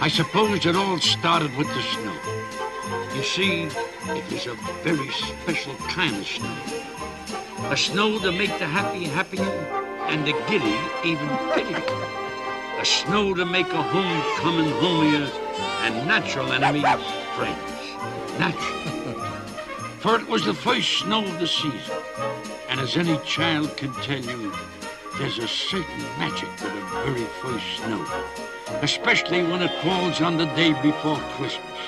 I suppose it all started with the snow. You see, it is a very special kind of snow. A snow to make the happy happier and the giddy even giddier. A snow to make a homecoming homier and natural enemies friends. Natural. For it was the first snow of the season. And as any child can tell you, there's a certain magic to the very first snow. Especially when it falls on the day before Christmas.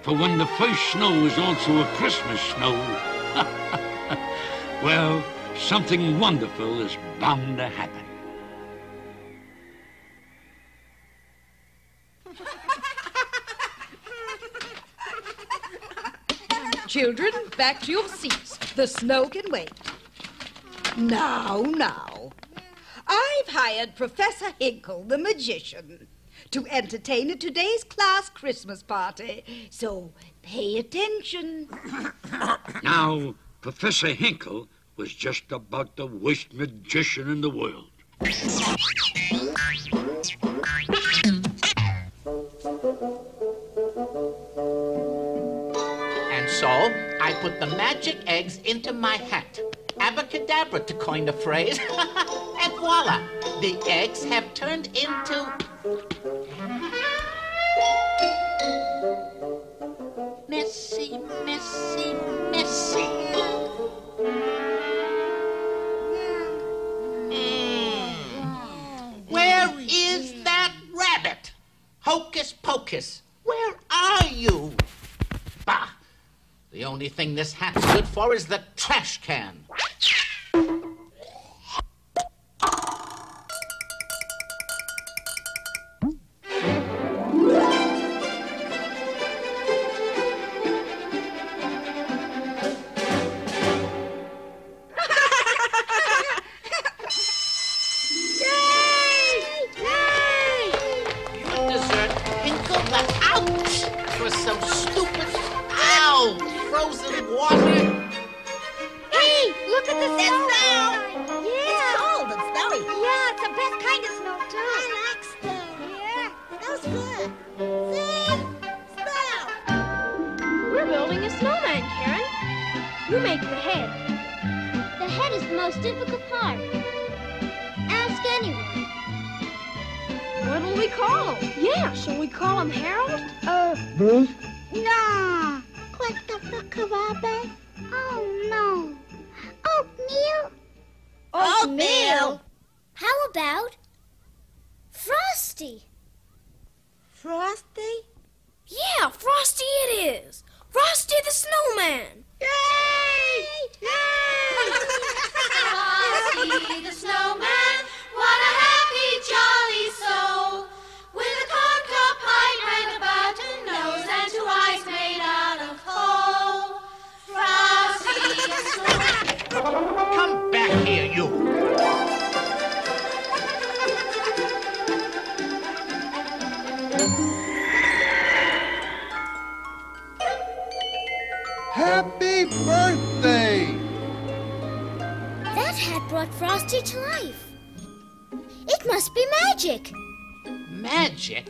For when the first snow is also a Christmas snow, well, something wonderful is bound to happen. Children, back to your seats. The snow can wait. Now. I've hired Professor Hinkle, the magician, to entertain at today's class Christmas party. So pay attention. Now, Professor Hinkle was just about the worst magician in the world. And so, I put the magic eggs into my hat. Abracadabra, to coin a phrase. And voila, the eggs have turned into... Messy. Where is that rabbit? Hocus pocus, where are you? Bah! The only thing this hat's good for is the trash can. Oatmeal! How about Frosty? Frosty? Yeah, Frosty it is! Frosty the Snowman! Yay! Yay! Frosty the Snowman, what a happy, jolly soul! With a corncob pipe and a button nose and two eyes made out of coal. Frosty the Snowman. Come back here, you! Happy birthday! That hat brought Frosty to life. It must be magic. Magic?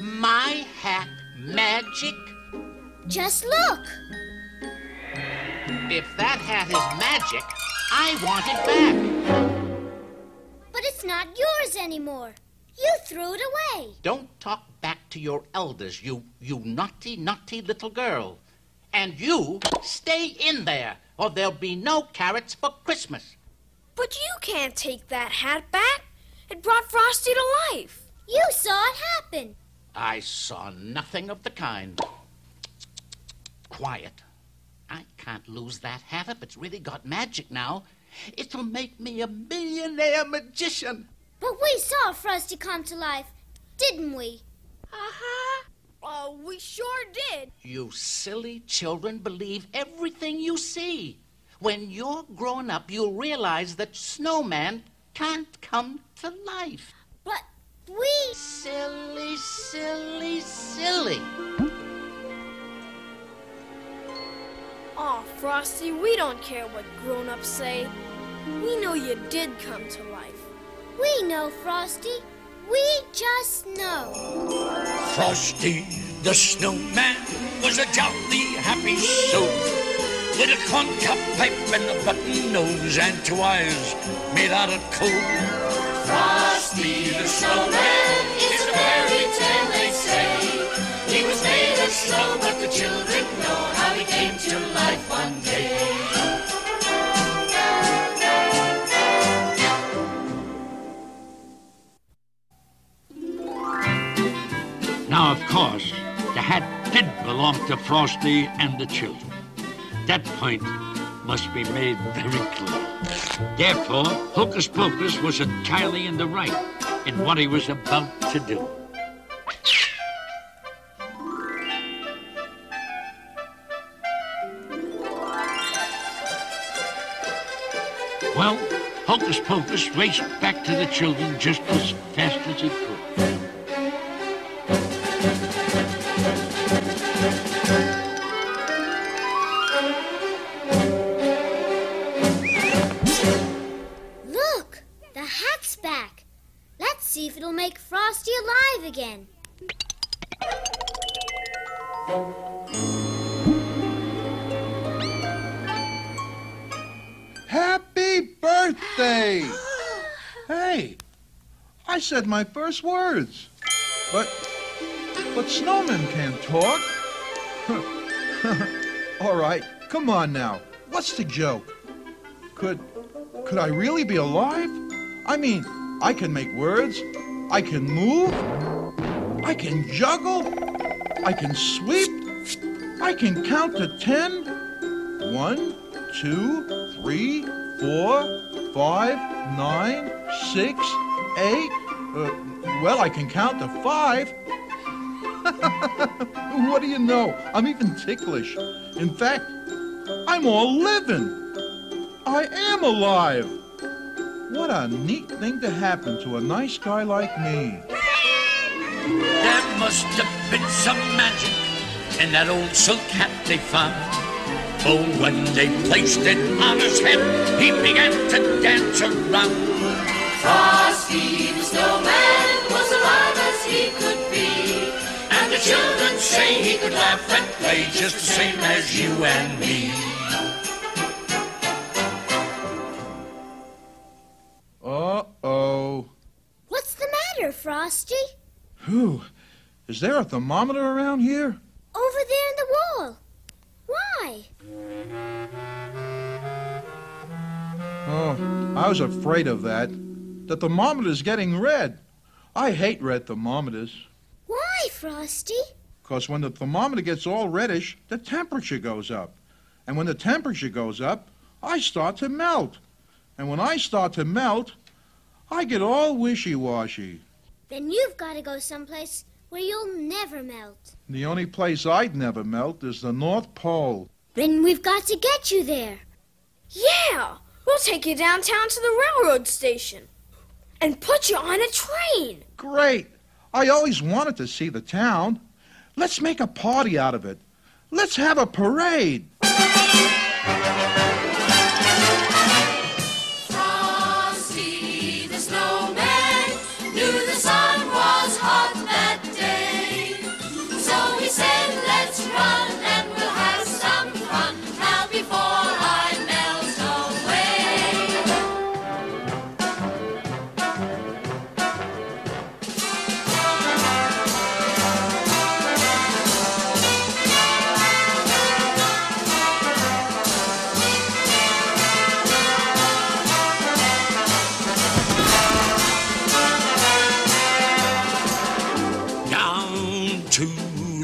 My hat magic? Just look. If that hat is magic, I want it back. But it's not yours anymore. You threw it away. Don't talk back to your elders, you naughty, naughty little girl. And you stay in there, or there'll be no carrots for Christmas. But you can't take that hat back. It brought Frosty to life. You saw it happen. I saw nothing of the kind. Quiet. I can't lose that hat if it's really got magic now. It'll make me a millionaire magician. But we saw Frosty come to life, didn't we? Uh-huh. Oh, we sure did. You silly children believe everything you see. When you're grown up, you'll realize that Snowman can't come to life. But we... Silly, silly, silly. Oh, Frosty, we don't care what grown-ups say. We know you did come to life. We know, Frosty. we just know. Frosty the Snowman was a jolly happy soul, with a corncob pipe and a button nose and 2 eyes made out of coal. Frosty the Snowman is a fairy tale, they say. He was made of snow, but the children know how he came to life one day. Now, of course, the hat did belong to Frosty and the children. That point must be made very clear. Therefore, Hocus Pocus was entirely in the right in what he was about to do. Well, Hocus Pocus raced back to the children just as fast as he could. Look, the hat's back. Let's see if it'll make Frosty alive again. Happy birthday! Hey, I said my first words. But snowmen can't talk. All right, come on now. What's the joke? Could I really be alive? I mean, I can make words. I can move. I can juggle. I can sweep. I can count to 10. 1, 2, 3, 4, 5, 9, 6, 8. Well, I can count to 5. What do you know? I'm even ticklish. In fact, I'm all living. I am alive. What a neat thing to happen to a nice guy like me. There must have been some magic in that old silk hat they found. Oh, when they placed it on his head, he began to dance around. Frosty the Snowman was alive as he could be, and the children say he could laugh and play just the same as you and me. Uh-oh. What's the matter, Frosty? Whew. Is there a thermometer around here? Over there in the wall. Why? Oh, I was afraid of that. The thermometer's getting red. I hate red thermometers. Why, Frosty? Because when the thermometer gets all reddish, the temperature goes up. And when the temperature goes up, I start to melt. And when I start to melt, I get all wishy-washy. Then you've got to go someplace where you'll never melt. The only place I'd never melt is the North Pole. Then we've got to get you there. Yeah, we'll take you downtown to the railroad station and put you on a train. Great! I always wanted to see the town. Let's make a party out of it. Let's have a parade. Frosty the Snowman knew the sun was hot that day, so he said, let's run and we'll have some fun now before I melt To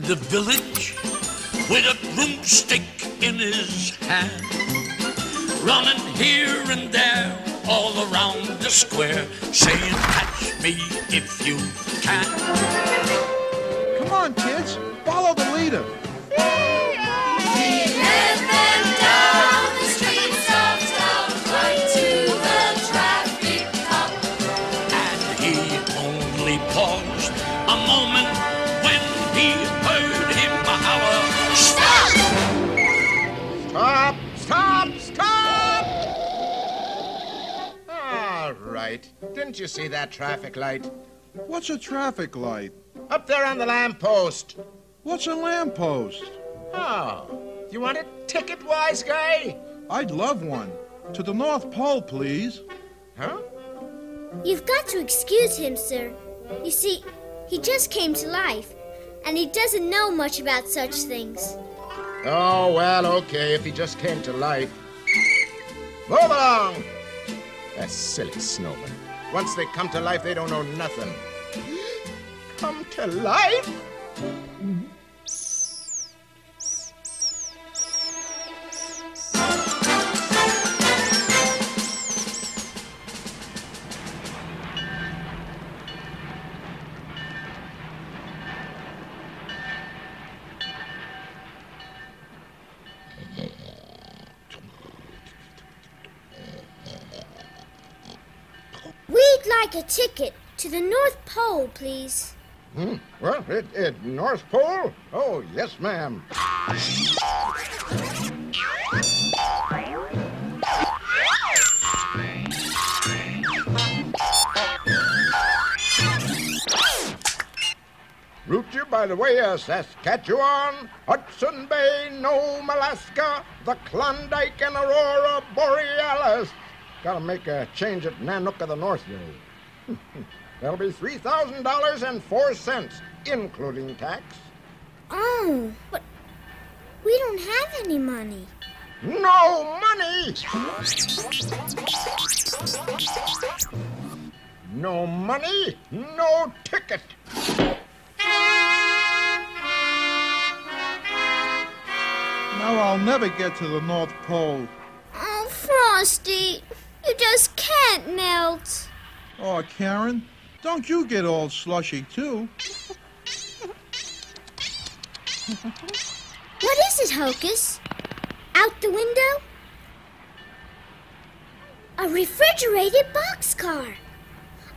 the village with a broomstick in his hand, running here and there all around the square, saying, catch me if you can. Come on, kids. Follow the leader. He led them down the streets of town, right to the traffic cop. And he only paused a moment when he heard him holler, stop! Stop! Stop! Stop! All right. Didn't you see that traffic light? What's a traffic light? Up there on the lamppost. What's a lamppost? Oh, you want a ticket, wise guy? I'd love one. To the North Pole, please. Huh? You've got to excuse him, sir. You see, he just came to life, and he doesn't know much about such things. Oh, well, okay, if he just came to life. Move along! That silly snowman. Once they come to life, they don't know nothing. Come to life? We'd like a ticket to the North Pole, please. Well, North Pole? Oh, yes, ma'am. Route you by the way of Saskatchewan, Hudson Bay, Nome, Alaska, the Klondike, and Aurora Borealis. Gotta make a change at Nanook of the North Road. That'll be $3,000.04, including tax. Oh, but we don't have any money. No money! No money, no ticket. Now I'll never get to the North Pole. Oh, Frosty, you just can't melt. Oh, Karen, don't you get all slushy, too. What is it, Hocus? Out the window? A refrigerated boxcar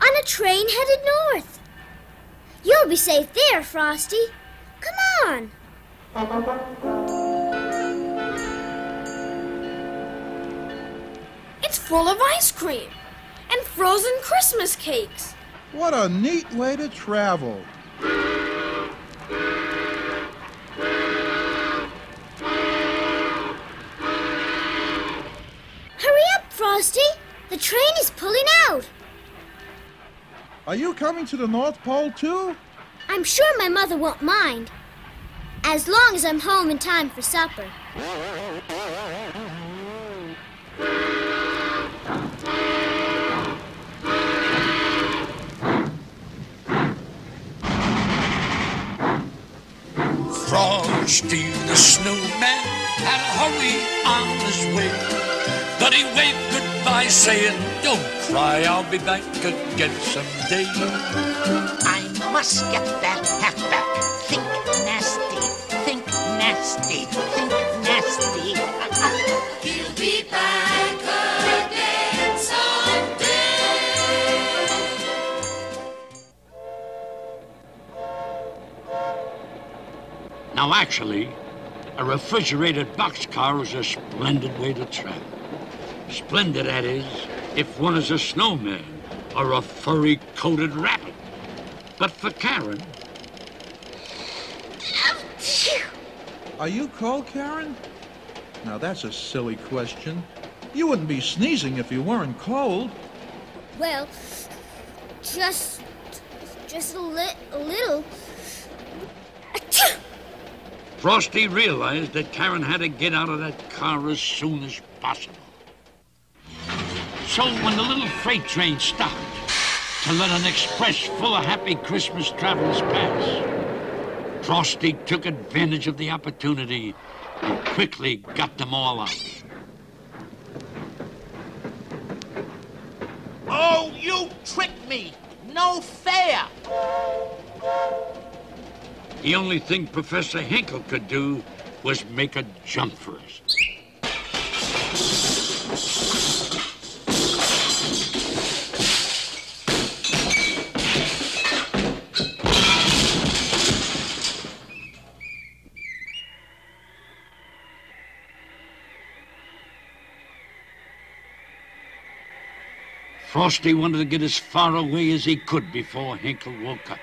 on a train headed north. You'll be safe there, Frosty. Come on. It's full of ice cream and frozen Christmas cakes. What a neat way to travel. Hurry up, Frosty. The train is pulling out. Are you coming to the North Pole, too? I'm sure my mother won't mind, as long as I'm home in time for supper. Frosty the Snowman had a hurry on his way, but he waved goodbye saying, "Don't cry, I'll be back again someday." I must get that hat back. Think nasty, think nasty, think nasty. He'll be back again someday. Now, actually, a refrigerated boxcar is a splendid way to travel. Splendid, that is, if one is a snowman or a furry-coated rabbit. But for Karen... Are you cold, Karen? Now, that's a silly question. You wouldn't be sneezing if you weren't cold. Well, just a little. Frosty realized that Karen had to get out of that car as soon as possible. So when the little freight train stopped to let an express full of happy Christmas travelers pass, Frosty took advantage of the opportunity and quickly got them all out. Oh, you tricked me! No fair! The only thing Professor Hinkle could do was make a jump for us. Frosty wanted to get as far away as he could before Hinkle woke up.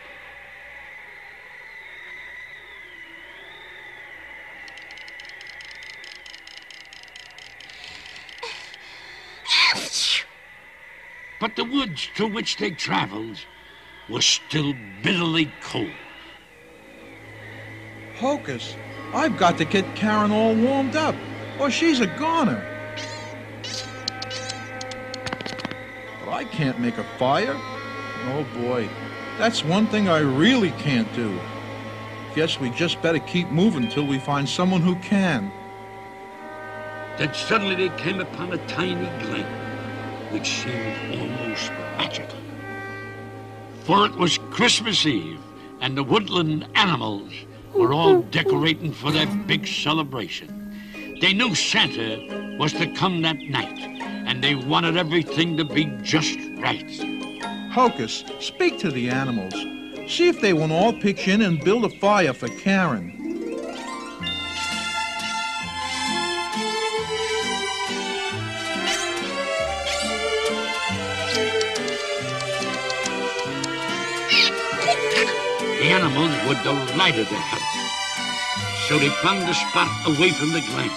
But the woods through which they traveled were still bitterly cold. Hocus, I've got to get Karen all warmed up, or she's a goner. But I can't make a fire. Oh boy, that's one thing I really can't do. Guess we just better keep moving till we find someone who can. Then suddenly they came upon a tiny glen, which seemed almost magical. For it was Christmas Eve, and the woodland animals were all decorating for their big celebration. They knew Santa was to come that night, and they wanted everything to be just right. Hocus, speak to the animals. See if they won't all pitch in and build a fire for Karen. The animals were delighted to help. So they found a spot away from the glen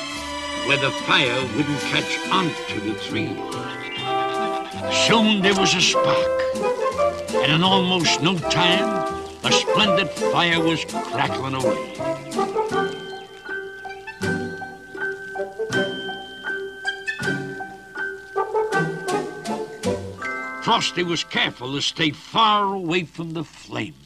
where the fire wouldn't catch onto the trees. Soon there was a spark, and in almost no time, a splendid fire was crackling away. Frosty was careful to stay far away from the flames.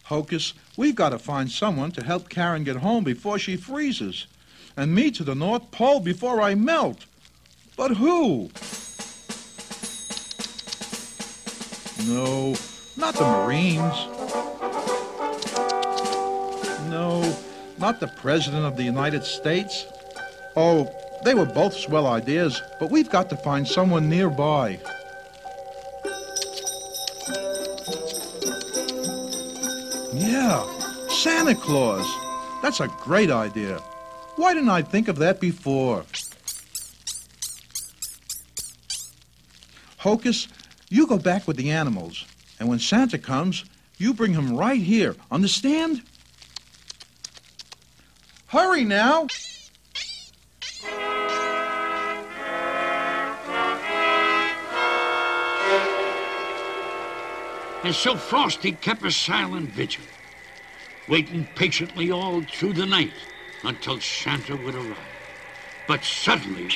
Hocus, we've got to find someone to help Karen get home before she freezes, and me to the North Pole before I melt. But who? No, not the Marines. No, not the President of the United States. Oh, they were both swell ideas, but we've got to find someone nearby. Yeah, Santa Claus. That's a great idea. Why didn't I think of that before? Hocus, you go back with the animals, and when Santa comes, you bring him right here. Understand? Hurry now! And so Frosty kept a silent vigil, waiting patiently all through the night until Santa would arrive. But suddenly...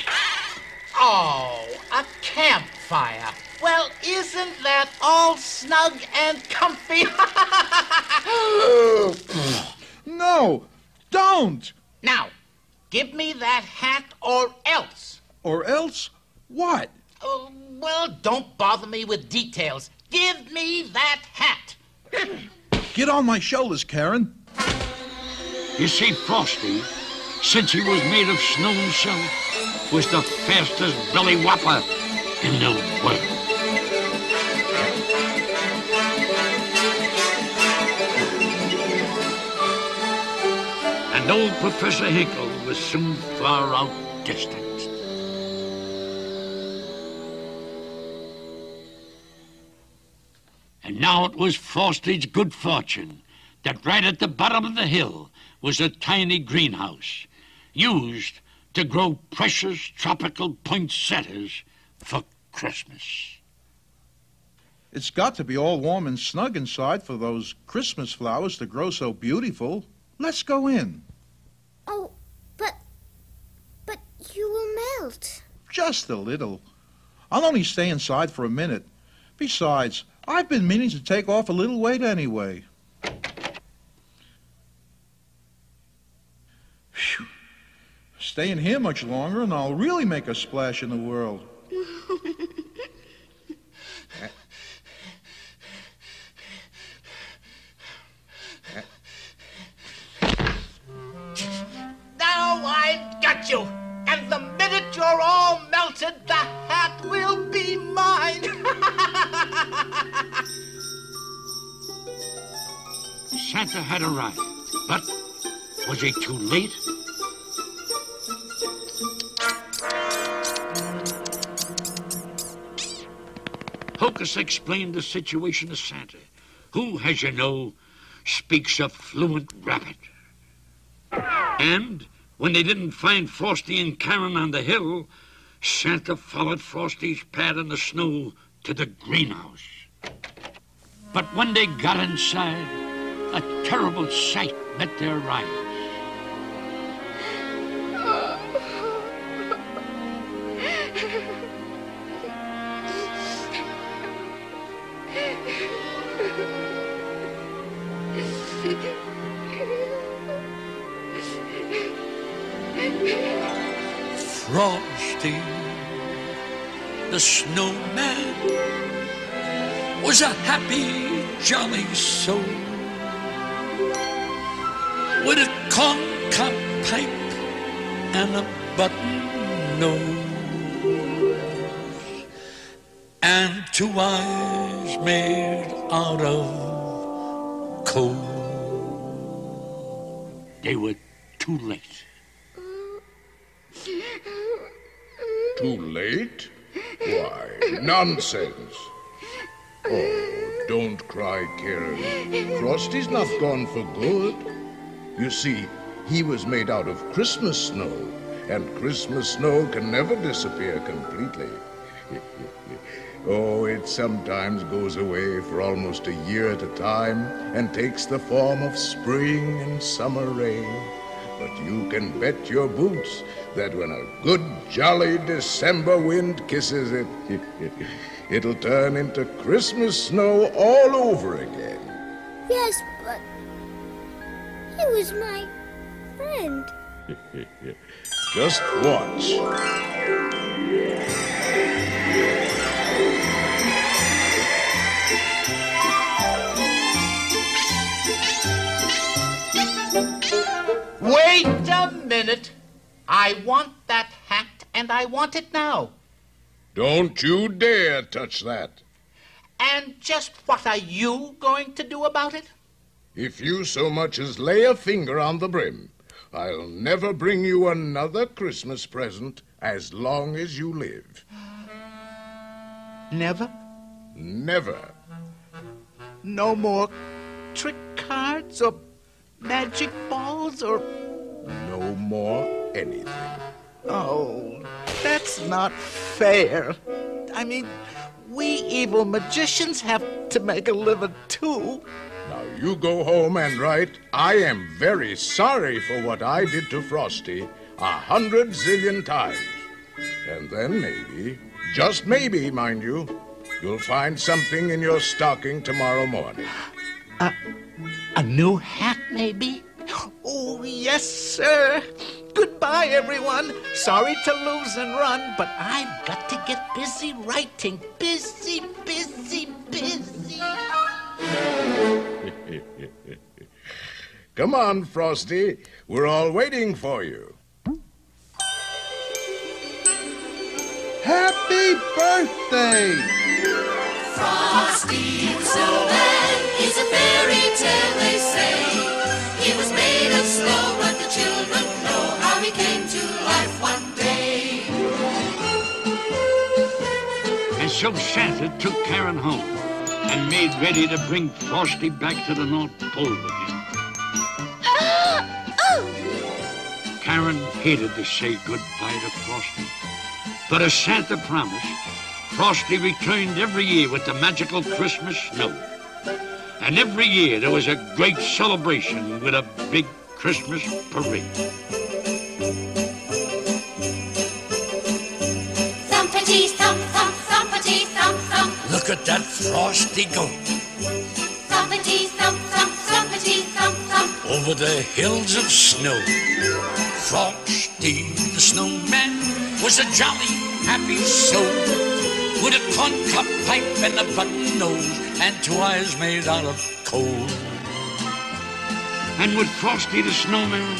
Oh, a campfire. Well, isn't that all snug and comfy? No, don't! Now, give me that hat or else. Or else what? Well, don't bother me with details. Give me that hat. Get on my shoulders, Karen. You see, Frosty, since he was made of snow himself, was the fastest belly whopper in the world. And old Professor Hinkle was soon far outdistanced. And now it was Frosty's good fortune that right at the bottom of the hill was a tiny greenhouse used to grow precious tropical poinsettias for Christmas. It's got to be all warm and snug inside for those Christmas flowers to grow so beautiful. Let's go in. Oh, but you will melt. Just a little. I'll only stay inside for a minute. Besides, I've been meaning to take off a little weight anyway. Phew. Stay in here much longer and I'll really make a splash in the world. Now I've got you. And the minute you're all melted, the hat will be mine. Santa had arrived, but was he too late? Crocus explained the situation to Santa, who, as you know, speaks a fluent rabbit. And when they didn't find Frosty and Karen on the hill, Santa followed Frosty's pad in the snow to the greenhouse. But when they got inside, a terrible sight met their eyes. Frosty the Snowman was a happy, jolly soul with a corncob pipe and a button nose and 2 eyes made out of coal. They were too late. Too late? Why, nonsense. Oh, don't cry, Karen. Frosty's not gone for good. You see, he was made out of Christmas snow, and Christmas snow can never disappear completely. Oh, it sometimes goes away for almost a year at a time and takes the form of spring and summer rain. But you can bet your boots that when a good, jolly December wind kisses it, it'll turn into Christmas snow all over again. Yes, but he was my friend. Just watch. Wait a minute. I want that hat, and I want it now. Don't you dare touch that. And just what are you going to do about it? If you so much as lay a finger on the brim, I'll never bring you another Christmas present as long as you live. Never? Never. No more trick cards or magic balls or... No more anything. Oh, that's not fair. I mean, we evil magicians have to make a living too. Now you go home and write, I am very sorry for what I did to Frosty 100 zillion times. And then maybe, just maybe, mind you, you'll find something in your stocking tomorrow morning. A new hat, maybe? Oh, yes, sir. Goodbye, everyone. Sorry to lose and run, but I've got to get busy writing. Busy. Come on, Frosty. We're all waiting for you. Happy birthday! Frosty the Snowman is a fairy tale, they say. He was made of snow, but the children know how he came to life one day. And so Santa took Karen home and made ready to bring Frosty back to the North Pole with him. Karen hated to say goodbye to Frosty, but as Santa promised, Frosty returned every year with the magical Christmas snow. And every year there was a great celebration with a big Christmas parade. Thumpity thump thump, thumpity thump thump. Look at that Frosty go Thumpity thump thump, thumpity thump thump. over the hills of snow. Frosty the Snowman was a jolly, happy soul with a corncob pipe and a button nose and 2 eyes made out of coal. And with Frosty the Snowman,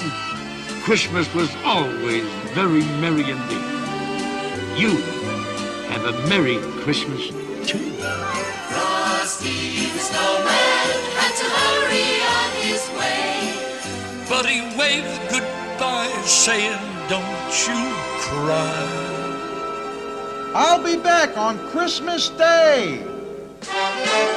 Christmas was always very merry indeed. You have a Merry Christmas, too. Frosty the Snowman had to hurry on his way. But he waved goodbye, saying, don't you cry. I'll be back on Christmas Day. Thank you.